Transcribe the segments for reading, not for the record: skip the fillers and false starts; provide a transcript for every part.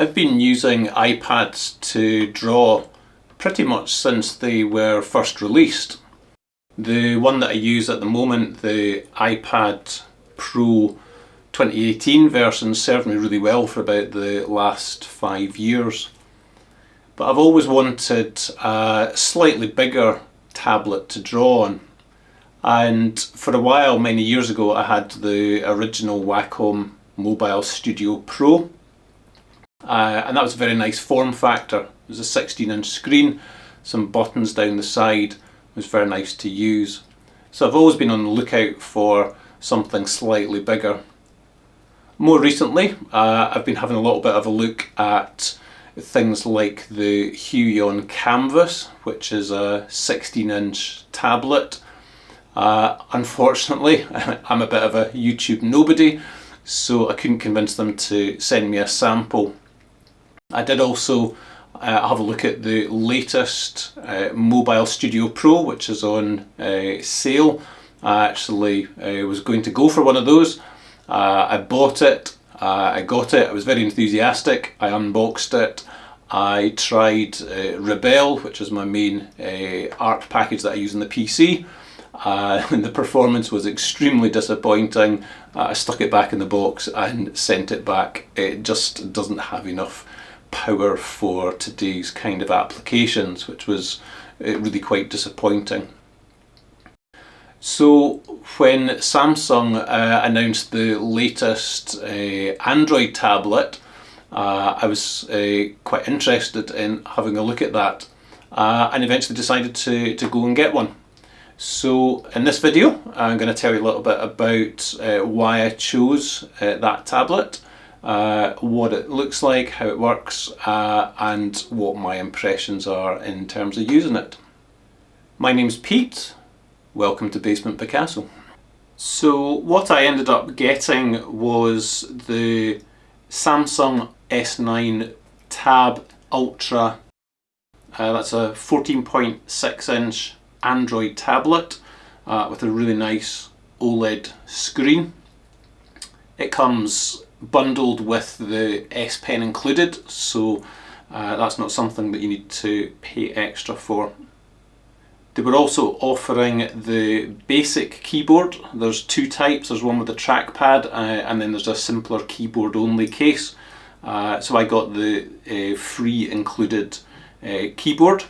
I've been using iPads to draw pretty much since they were first released. The one that I use at the moment, the iPad Pro 2018 version, served me really well for about the last 5 years. But I've always wanted a slightly bigger tablet to draw on. And for a while, many years ago, I had the original Wacom Mobile Studio Pro. And that was a very nice form factor. It was a 16-inch screen, some buttons down the side. It was very nice to use. So I've always been on the lookout for something slightly bigger. More recently, I've been having a little bit of a look at things like the Huion Canvas, which is a 16-inch tablet. Unfortunately, I'm a bit of a YouTube nobody, so I couldn't convince them to send me a sample. I did also have a look at the latest Mobile Studio Pro, which is on sale. I actually was going to go for one of those. I bought it, I got it, I was very enthusiastic, I unboxed it. I tried Rebel, which is my main art package that I use on the PC. And the performance was extremely disappointing. I stuck it back in the box and sent it back. It just doesn't have enough power for today's kind of applications, which was really quite disappointing. So when Samsung announced the latest Android tablet, I was quite interested in having a look at that, and eventually decided to go and get one. So in this video I'm going to tell you a little bit about why I chose that tablet, what it looks like, how it works, and what my impressions are in terms of using it. My name's Pete, welcome to Basement Picasso. So what I ended up getting was the Samsung S9 Tab Ultra. That's a 14.6 inch Android tablet with a really nice OLED screen. It comes bundled with the S Pen included, so that's not something that you need to pay extra for. They were also offering the basic keyboard. There's two types. There's one with a trackpad and then there's a simpler keyboard only case. So I got the free included keyboard.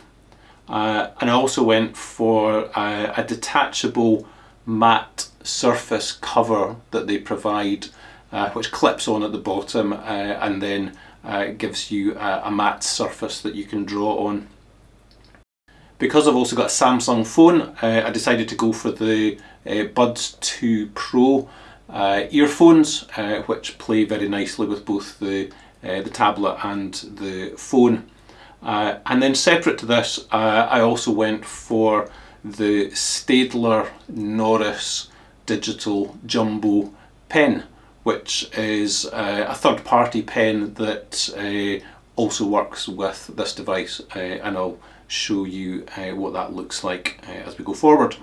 And I also went for a detachable matte surface cover that they provide, which clips on at the bottom and then gives you a matte surface that you can draw on. Because I've also got a Samsung phone, I decided to go for the Buds 2 Pro earphones, which play very nicely with both the tablet and the phone. And then separate to this, I also went for the Staedtler Norris Digital Jumbo pen, which is a third-party pen that also works with this device, and I'll show you what that looks like as we go forward.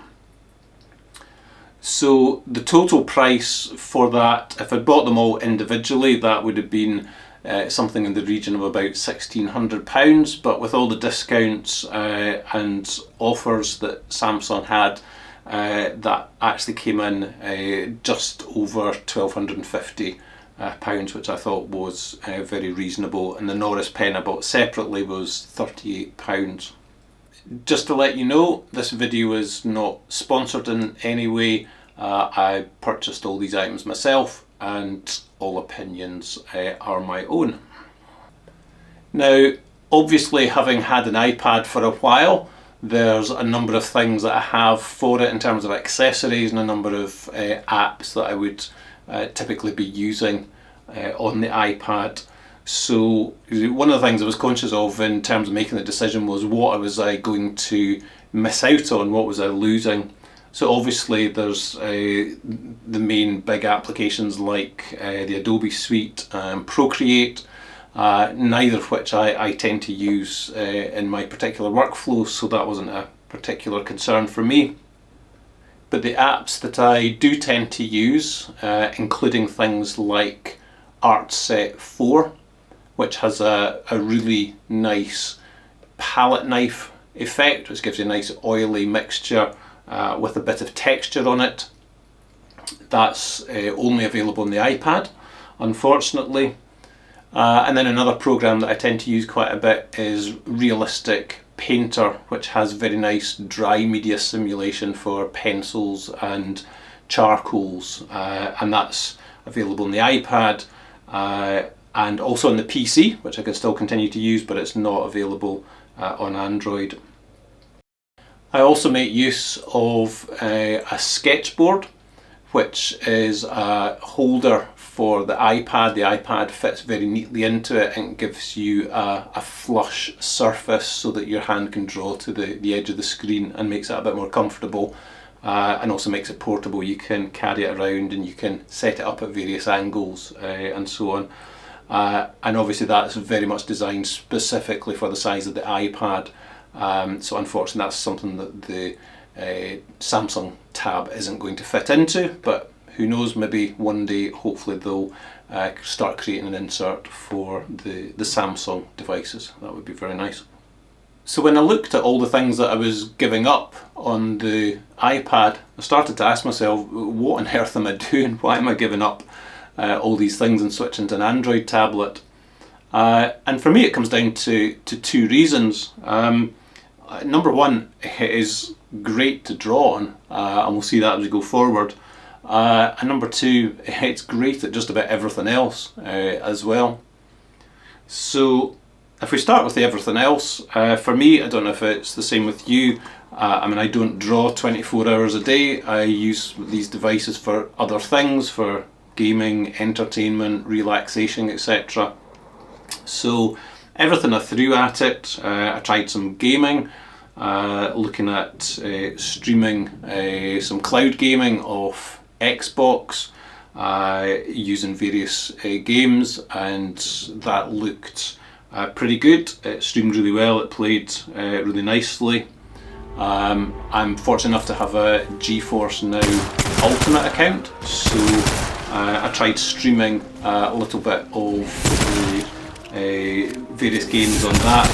So the total price for that, if I'd bought them all individually, that would have been something in the region of about £1,600, but with all the discounts and offers that Samsung had, that actually came in just over £1,250, which I thought was very reasonable, and the Norris pen I bought separately was £38. Just to let you know, this video is not sponsored in any way. I purchased all these items myself, and all opinions are my own. Now, obviously, having had an iPad for a while, there's a number of things that I have for it in terms of accessories and a number of apps that I would typically be using on the iPad. So one of the things I was conscious of in terms of making the decision was what was I going to miss out on, what was I losing. So obviously there's the main big applications like the Adobe Suite and Procreate, neither of which I tend to use in my particular workflow, so that wasn't a particular concern for me. But the apps that I do tend to use, including things like Art Set 4, which has a really nice palette knife effect, which gives you a nice oily mixture with a bit of texture on it. That's only available on the iPad, unfortunately. And then another program that I tend to use quite a bit is Realistic Painter, which has very nice dry media simulation for pencils and charcoals, and that's available on the iPad and also on the PC, which I can still continue to use, but it's not available on Android. I also make use of a sketchboard, which is a holder for the iPad. The iPad fits very neatly into it and gives you a flush surface so that your hand can draw to the edge of the screen, and makes it a bit more comfortable, and also makes it portable. You can carry it around and you can set it up at various angles and so on. And obviously that's very much designed specifically for the size of the iPad. So unfortunately that's something that the Samsung Tab isn't going to fit into, but who knows, maybe one day hopefully they'll start creating an insert for the Samsung devices. That would be very nice. So when I looked at all the things that I was giving up on the iPad, I started to ask myself, what on earth am I doing? Why am I giving up all these things and switching to an Android tablet? And for me it comes down to two reasons. Number one, it is great to draw on, and we'll see that as we go forward. And number two, it's great at just about everything else as well. So if we start with the everything else, for me, I don't know if it's the same with you. I mean, I don't draw 24 hours a day. I use these devices for other things, for gaming, entertainment, relaxation, etc. So everything I threw at it. I tried some gaming, looking at streaming some cloud gaming off Xbox, using various games, and that looked pretty good. It streamed really well, it played really nicely. I'm fortunate enough to have a GeForce Now Ultimate account, so I tried streaming a little bit of various games on that,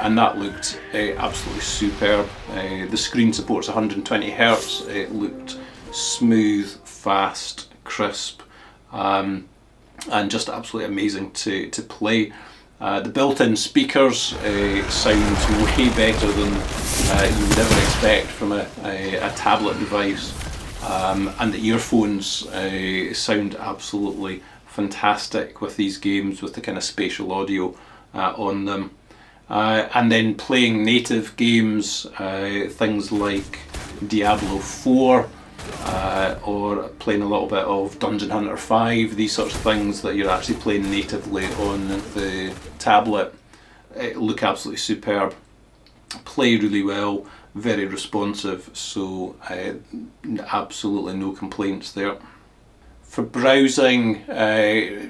and that looked absolutely superb. The screen supports 120 Hz, it looked smooth, fast, crisp, and just absolutely amazing to play. The built-in speakers sound way better than you would ever expect from a tablet device, and the earphones sound absolutely fantastic with these games, with the kind of spatial audio on them. And then playing native games, things like Diablo 4, or playing a little bit of Dungeon Hunter 5, these sorts of things that you're actually playing natively on the tablet, look absolutely superb, play really well, very responsive, so absolutely no complaints there. For browsing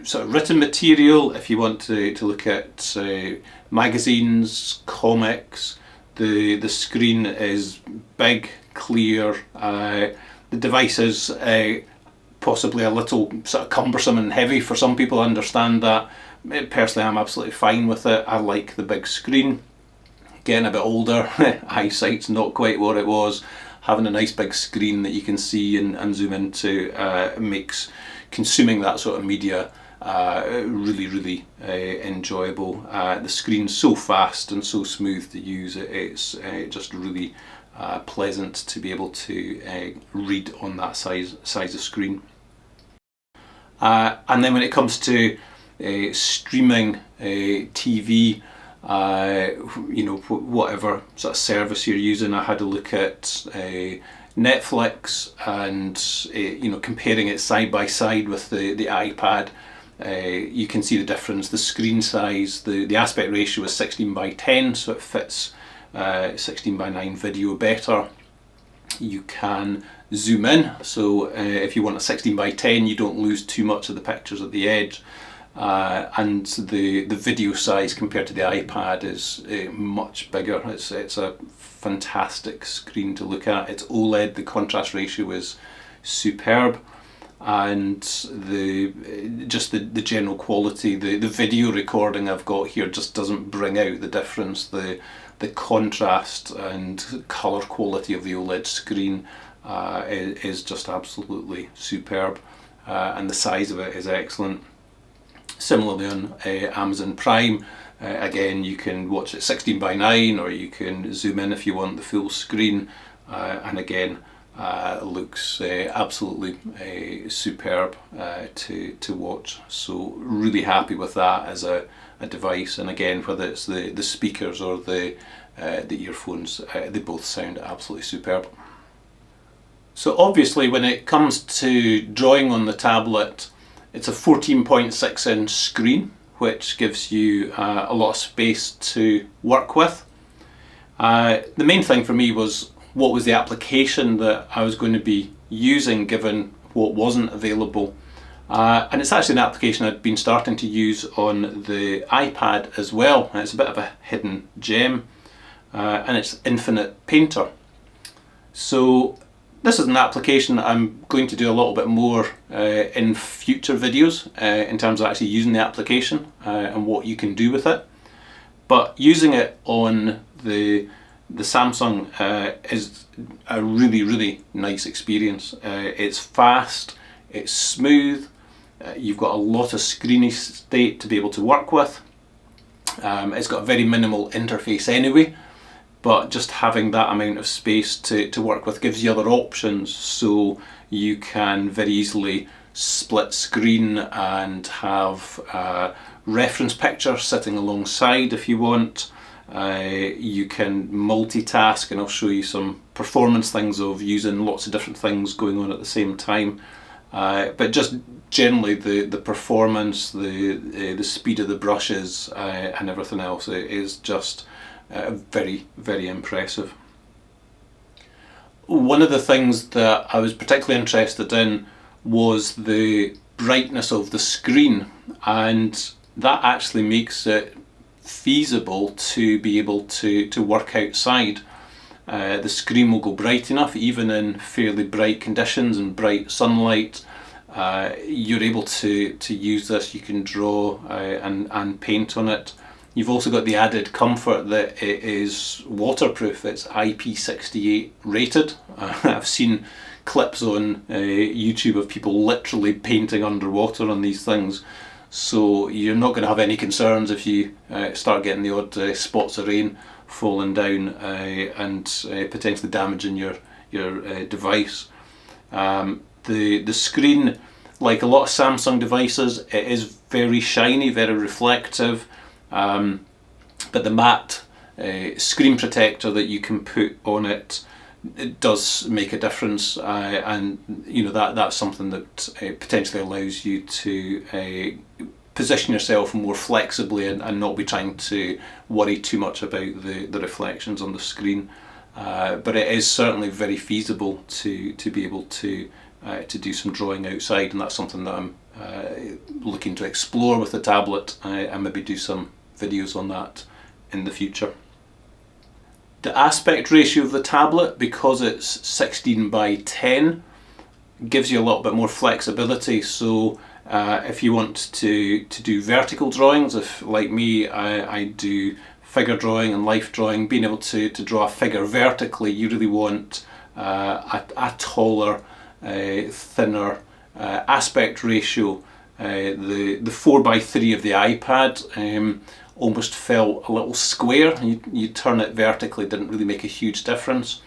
sort of written material, if you want to look at magazines, comics, the screen is big, clear. The device is possibly a little sort of cumbersome and heavy for some people, I understand that. Personally, I'm absolutely fine with it. I like the big screen. Getting a bit older, eyesight's not quite what it was. Having a nice big screen that you can see and zoom into makes consuming that sort of media really enjoyable. The screen's so fast and so smooth to use. It's just really pleasant to be able to read on that size of screen. And then when it comes to streaming TV, you know, whatever sort of service you're using, I had a look at Netflix, and you know, comparing it side by side with the iPad, you can see the difference. The screen size, the aspect ratio is 16:10, so it fits 16:9 video better. You can zoom in, so if you want a 16:10, you don't lose too much of the pictures at the edge. And the video size compared to the iPad is much bigger. It's a fantastic screen to look at. It's OLED, the contrast ratio is superb. and the general quality, the video recording I've got here just doesn't bring out the difference. The contrast and colour quality of the OLED screen is just absolutely superb, and the size of it is excellent. Similarly on Amazon Prime, again, you can watch it 16:9, or you can zoom in if you want the full screen, and again, looks absolutely superb to watch. So really happy with that as a device, and again, whether it's the speakers or the earphones, they both sound absolutely superb. So obviously, when it comes to drawing on the tablet, it's a 14.6 inch screen, which gives you a lot of space to work with. The main thing for me was what was the application that I was going to be using, given what wasn't available. And it's actually an application I'd been starting to use on the iPad as well. And it's a bit of a hidden gem, and it's Infinite Painter. So this is an application that I'm going to do a little bit more in future videos in terms of actually using the application and what you can do with it. But using it on the Samsung is a really nice experience. It's fast, it's smooth, you've got a lot of screen state to be able to work with. It's got a very minimal interface anyway, but just having that amount of space to work with gives you other options, so you can very easily split screen and have a reference picture sitting alongside if you want. You can multitask, and I'll show you some performance things of using lots of different things going on at the same time. But just generally the performance, the speed of the brushes and everything else is just very impressive. One of the things that I was particularly interested in was the brightness of the screen, and that actually makes it feasible to be able to work outside. The screen will go bright enough even in fairly bright conditions and bright sunlight. You're able to use this. You can draw and paint on it. You've also got the added comfort that it is waterproof. It's IP68 rated. I've seen clips on YouTube of people literally painting underwater on these things. So you're not going to have any concerns if you start getting the odd spots of rain falling down and potentially damaging your device. The screen, like a lot of Samsung devices, it is very shiny, very reflective. But the matte screen protector that you can put on it does make a difference, and you know that's something that potentially allows you to position yourself more flexibly and not be trying to worry too much about the reflections on the screen. But it is certainly very feasible to be able to do some drawing outside, and that's something that I'm looking to explore with the tablet, and maybe do some videos on that in the future. The aspect ratio of the tablet, because it's 16:10, gives you a little bit more flexibility. So if you want to do vertical drawings, if like me I do figure drawing and life drawing, being able to draw a figure vertically, you really want a taller, thinner aspect ratio. The 4:3 of the iPad almost felt a little square. You turn it vertically, didn't really make a huge difference.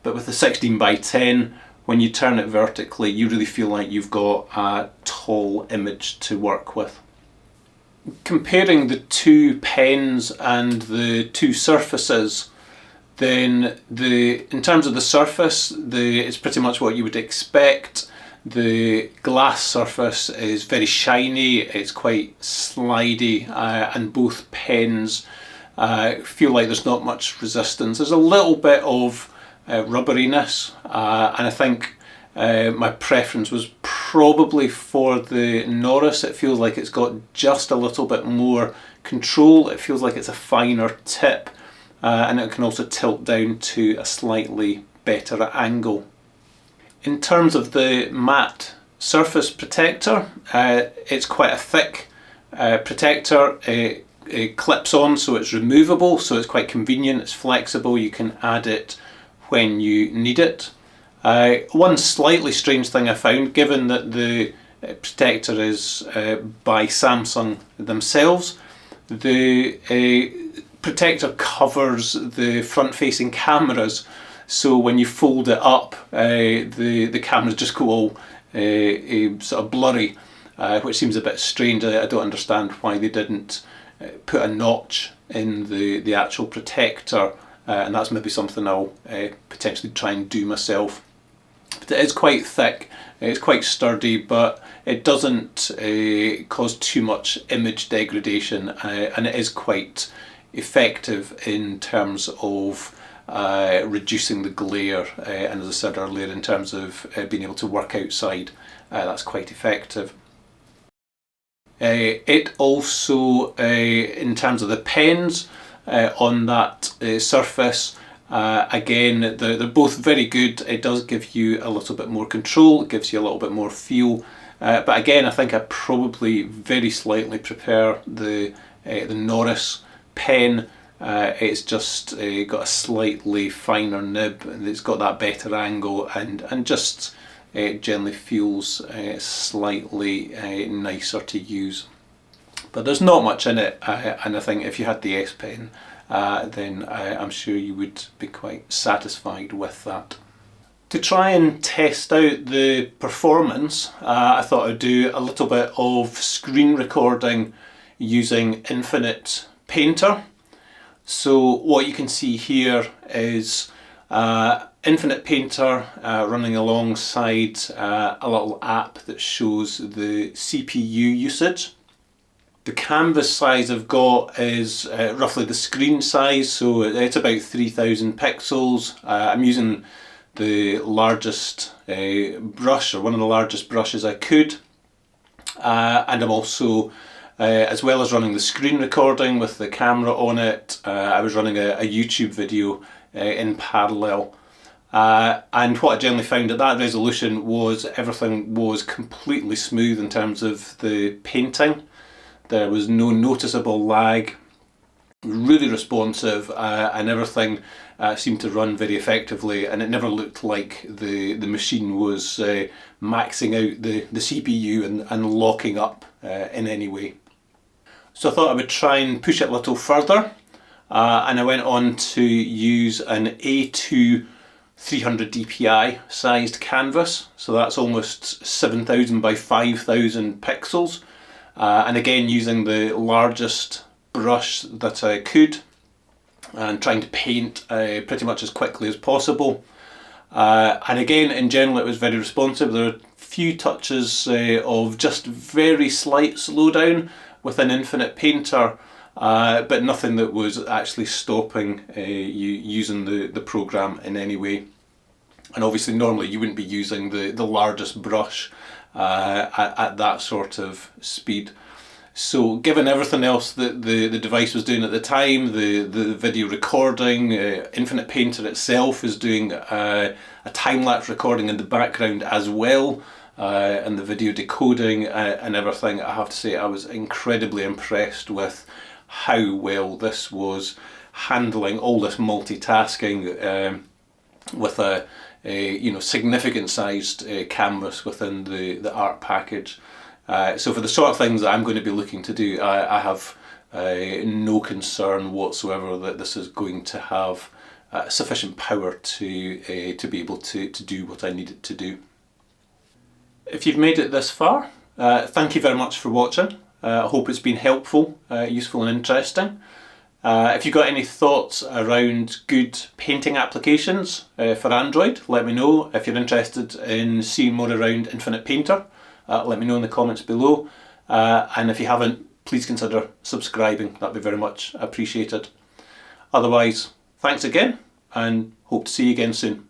But with the 16:10, when you turn it vertically, you really feel like you've got a tall image to work with. Comparing the two pens and the two surfaces, then in terms of the surface, it's pretty much what you would expect. The glass surface is very shiny, it's quite slidey, and both pens feel like there's not much resistance. There's a little bit of rubberiness, and I think my preference was probably for the Norris. It feels like it's got just a little bit more control. It feels like it's a finer tip, and it can also tilt down to a slightly better angle. In terms of the matte surface protector. It's quite a thick protector. It clips on, so it's removable, so it's quite convenient, it's flexible, you can add it when you need it. One slightly strange thing I found, given that the protector is by Samsung themselves, the protector covers the front-facing cameras, so when you fold it up, the cameras just go all sort of blurry, which seems a bit strange. I don't understand why they didn't put a notch in the actual protector, and that's maybe something I'll potentially try and do myself. But it is quite thick, it's quite sturdy, but it doesn't cause too much image degradation, and it is quite effective in terms of reducing the glare, and as I said earlier, in terms of being able to work outside, that's quite effective. It also, in terms of the pens on that surface, again, they're both very good. It does give you a little bit more control, it gives you a little bit more feel, but again, I think I probably very slightly prefer the Norris pen. It's just got a slightly finer nib, and it's got that better angle, and just it generally feels slightly nicer to use. But there's not much in it, and I think if you had the S Pen, then I'm sure you would be quite satisfied with that. To try and test out the performance, I thought I'd do a little bit of screen recording using Infinite Painter. So what you can see here is Infinite Painter running alongside a little app that shows the CPU usage. The canvas size I've got is roughly the screen size, so it's about 3000 pixels. I'm using the largest brush, or one of the largest brushes I could, and I'm also, as well as running the screen recording with the camera on it, I was running a YouTube video in parallel. And what I generally found at that resolution was everything was completely smooth in terms of the painting. There was no noticeable lag, really responsive, and everything seemed to run very effectively, and it never looked like the machine was maxing out the CPU and locking up in any way. So I thought I would try and push it a little further, and I went on to use an A2 300 dpi sized canvas, so that's almost 7000 by 5000 pixels, and again using the largest brush that I could, and trying to paint pretty much as quickly as possible. And again, in general, it was very responsive. There are a few touches of just very slight slowdown within Infinite Painter, but nothing that was actually stopping you using the program in any way. And obviously normally you wouldn't be using the largest brush at that sort of speed. So given everything else that the device was doing at the time, the video recording, Infinite Painter itself is doing a time-lapse recording in the background as well, and the video decoding and everything, I have to say I was incredibly impressed with how well this was handling all this multitasking with a significant sized canvas within the art package. So for the sort of things that I'm going to be looking to do, I have no concern whatsoever that this is going to have sufficient power to be able to do what I need it to do. If you've made it this far, thank you very much for watching. I hope it's been helpful, useful and interesting. If you've got any thoughts around good painting applications for Android, let me know. If you're interested in seeing more around Infinite Painter, let me know in the comments below. And if you haven't, please consider subscribing. That'd be very much appreciated. Otherwise, thanks again, and hope to see you again soon.